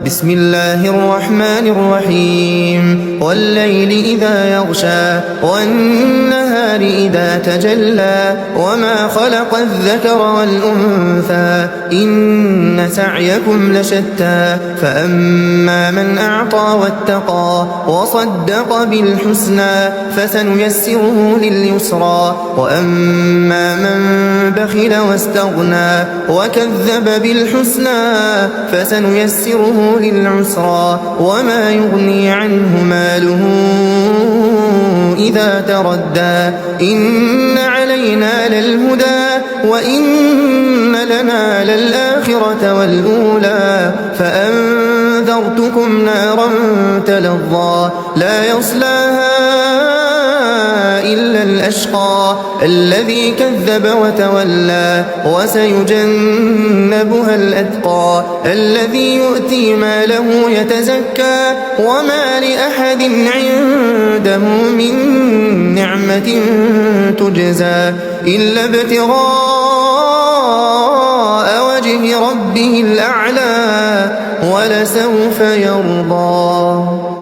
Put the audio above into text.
بسم الله الرحمن الرحيم والليل إذا يغشى والنهار إذا تجلى وما خلق الذكر والأنثى إن سعيكم لشتى فأما من أعطى واتقى وصدق بالحسنى فسنيسره لليسرى وأما من بخل واستغنى وكذب بالحسنى فسنيسره للعسرى وما يغني عنه ماله إذا تردى إن علينا للهدى وإن لنا للآخرة والأولى فأنذرتكم نارا تلظى لا يصلاها إلا الأشقى الذي كذب وتولى وسيجنبها الأتقى الذي يؤتي ماله يتزكى وما لأحد عنده من نعمة تجزى إلا ابتغاء وجه ربه الأعلى ولسوف يرضى.